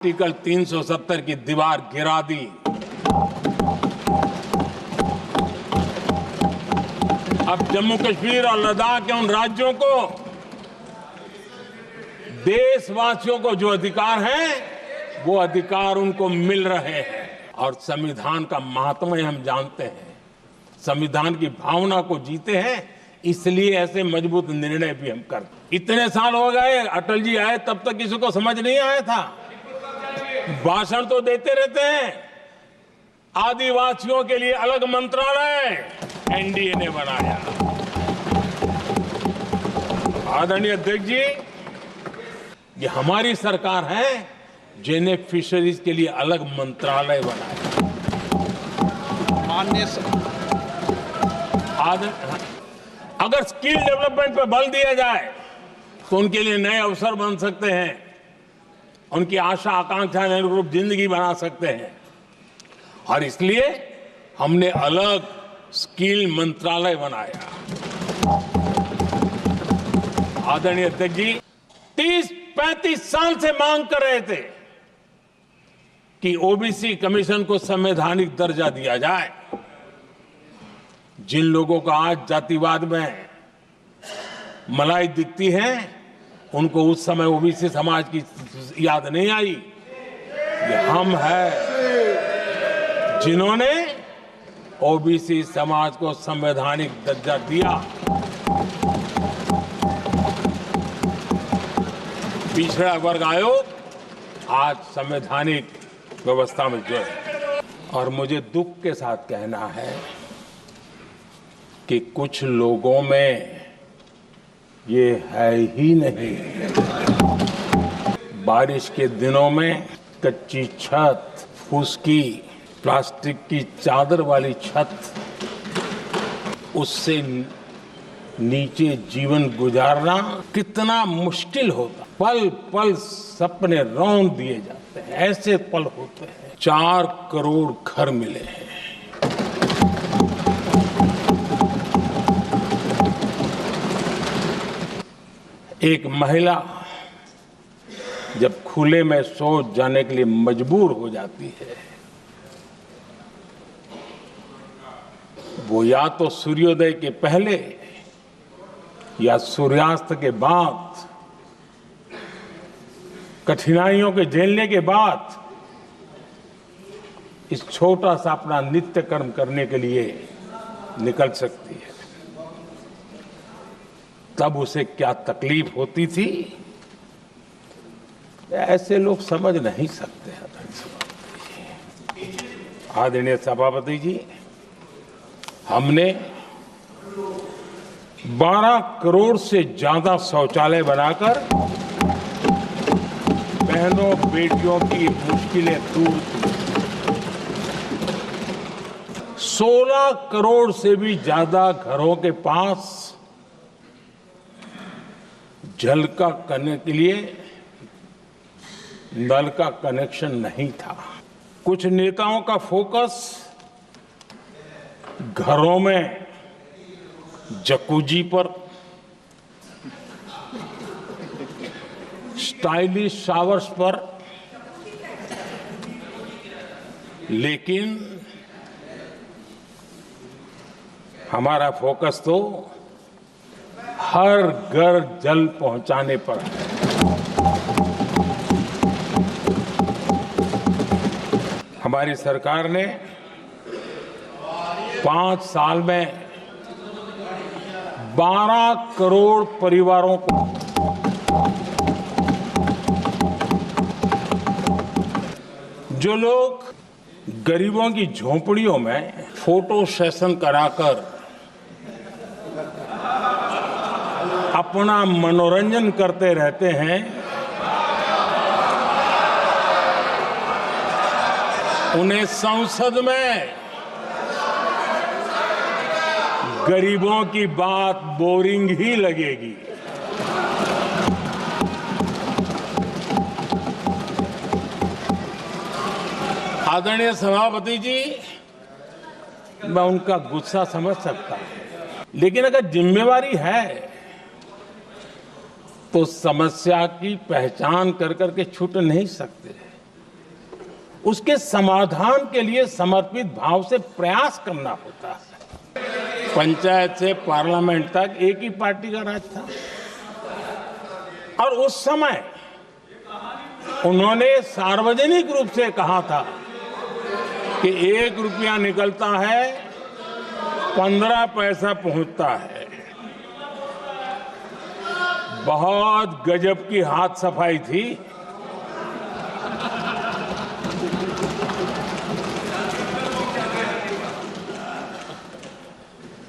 Article 370 की दीवार गिरा दी। अब जम्मू कश्मीर और लद्दाख के उन राज्यों को, देशवासियों को जो अधिकार हैं, वो अधिकार उनको मिल रहे हैं। और संविधान का महात्म्य हम जानते हैं, संविधान की भावना को जीते हैं, इसलिए ऐसे मजबूत निर्णय भी हम करते। इतने साल हो गए, अटल जी आए तब तक किसी को समझ नहीं आया था। भाषण तो देते रहते हैं, आदिवासियों के लिए अलग मंत्रालय एनडीए ने बनाया। आदरणीय अध्यक्ष जी, ये हमारी सरकार है जिन्हें फिशरीज के लिए अलग मंत्रालय बनाया। अगर स्किल डेवलपमेंट पर बल दिया जाए तो उनके लिए नए अवसर बन सकते हैं, उनकी आशा आकांक्षा के अनुरूप जिंदगी बना सकते हैं। और इसलिए हमने अलग स्किल मंत्रालय बनाया। आदरणीय अध्यक्ष जी, 30-35 साल से मांग कर रहे थे कि ओबीसी कमीशन को संवैधानिक दर्जा दिया जाए। जिन लोगों को आज जातिवाद में मलाई दिखती है, उनको उस समय ओबीसी समाज की याद नहीं आई। ये हम हैं जिन्होंने ओबीसी समाज को संवैधानिक दर्जा दिया। पिछड़ा वर्ग आयोग आज संवैधानिक व्यवस्था में जो है। और मुझे दुख के साथ कहना है कि कुछ लोगों में ये है ही नहीं। बारिश के दिनों में कच्ची छत, फुसकी, प्लास्टिक की चादर वाली छत, उससे नीचे जीवन गुजारना कितना मुश्किल होता। पल पल सपने रौंद दिए जाते हैं, ऐसे पल होते हैं। 4 करोड़ घर मिले हैं। एक महिला जब खुले में शौच जाने के लिए मजबूर हो जाती है, वो या तो सूर्योदय के पहले या सूर्यास्त के बाद, कठिनाइयों के झेलने के बाद इस छोटा सा अपना नित्य कर्म करने के लिए निकल सकती है। तब उसे क्या तकलीफ होती थी, ऐसे लोग समझ नहीं सकते। आदरणीय सभापति जी, हमने 12 करोड़ से ज्यादा शौचालय बनाकर बहनों बेटियों की मुश्किलें दूर की। 16 करोड़ से भी ज्यादा घरों के पास जल का करने के लिए नल का कनेक्शन नहीं था। कुछ नेताओं का फोकस घरों में जकूजी पर, स्टाइलिश शावर्स पर, लेकिन हमारा फोकस तो हर घर जल पहुंचाने पर है। हमारी सरकार ने 5 साल में 12 करोड़ परिवारों को जो लोग गरीबों की झोंपड़ियों में फोटो सेशन कराकर अपना मनोरंजन करते रहते हैं, उन्हें संसद में गरीबों की बात बोरिंग ही लगेगी। आदरणीय सभापति जी, मैं उनका गुस्सा समझ सकता हूं, लेकिन अगर जिम्मेवारी है तो समस्या की पहचान कर करके छूट नहीं सकते। उसके समाधान के लिए समर्पित भाव से प्रयास करना होता है। पंचायत से पार्लियामेंट तक एक ही पार्टी का राज था और उस समय उन्होंने सार्वजनिक रूप से कहा था कि 1 रुपया निकलता है 15 पैसा पहुंचता है। बहुत गजब की हाथ सफाई थी।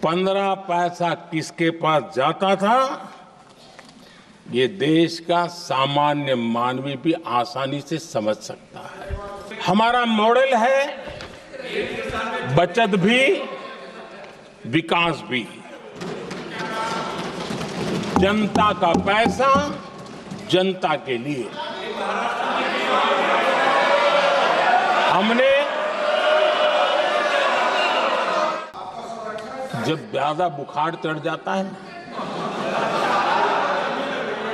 पंद्रह पैसा किसके पास जाता था ये देश का सामान्य मानवी भी आसानी से समझ सकता है। हमारा मॉडल है बचत भी विकास भी। जनता का पैसा जनता के लिए। हमने जब ज्यादा बुखार चढ़ जाता है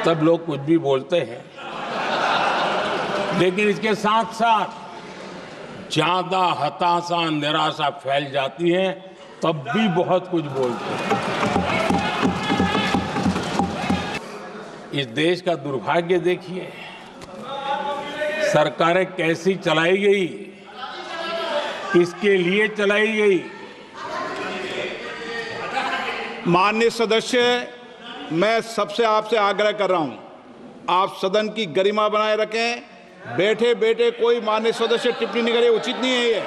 तब लोग कुछ भी बोलते हैं, लेकिन इसके साथ साथ ज्यादा हताशा निराशा फैल जाती है तब भी बहुत कुछ बोलते हैं। इस देश का दुर्भाग्य देखिए, सरकारें कैसी चलाई गई, किसके लिए चलाई गई। माननीय सदस्य, मैं सबसे आपसे आग्रह कर रहा हूं, आप सदन की गरिमा बनाए रखें। बैठे बैठे कोई माननीय सदस्य टिप्पणी नहीं करे, उचित नहीं है ये।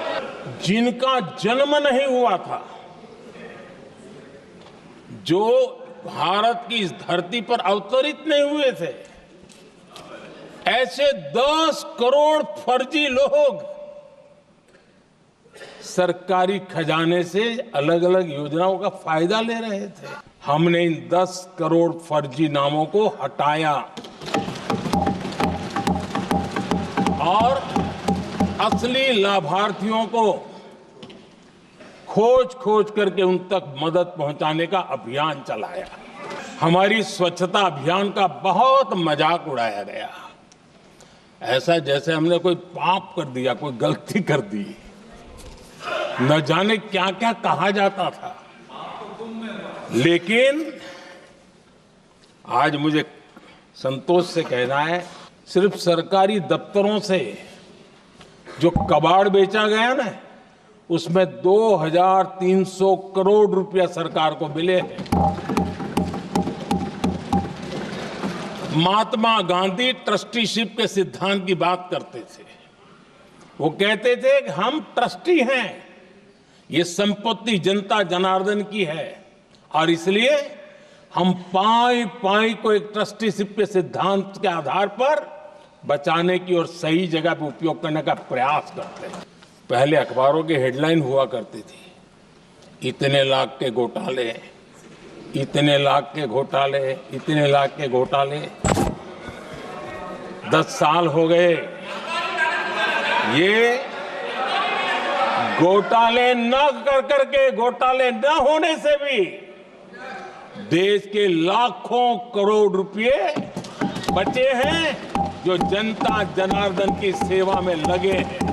जिनका जन्म नहीं हुआ था, जो भारत की इस धरती पर अवतरित नहीं हुए थे, ऐसे 10 करोड़ फर्जी लोग सरकारी खजाने से अलग अलग योजनाओं का फायदा ले रहे थे। हमने इन 10 करोड़ फर्जी नामों को हटाया और असली लाभार्थियों को खोज खोज करके उन तक मदद पहुंचाने का अभियान चलाया। हमारी स्वच्छता अभियान का बहुत मजाक उड़ाया गया, ऐसा जैसे हमने कोई पाप कर दिया, कोई गलती कर दी। न जाने क्या क्या कहा जाता था, लेकिन आज मुझे संतोष से कहना है, सिर्फ सरकारी दफ्तरों से जो कबाड़ बेचा गया ना, उसमें 2300 करोड़ रुपया सरकार को मिले हैं। महात्मा गांधी ट्रस्टीशिप के सिद्धांत की बात करते थे। वो कहते थे कि हम ट्रस्टी हैं, ये संपत्ति जनता जनार्दन की है और इसलिए हम पाई पाई को एक ट्रस्टीशिप के सिद्धांत के आधार पर बचाने की और सही जगह पर उपयोग करने का प्रयास करते हैं। पहले अखबारों की हेडलाइन हुआ करती थी, इतने लाख के घोटाले, इतने लाख के घोटाले, इतने लाख के घोटाले। 10 साल हो गए, ये घोटाले न कर करके, घोटाले न होने से भी देश के लाखों करोड़ रुपए बचे हैं जो जनता जनार्दन की सेवा में लगे हैं।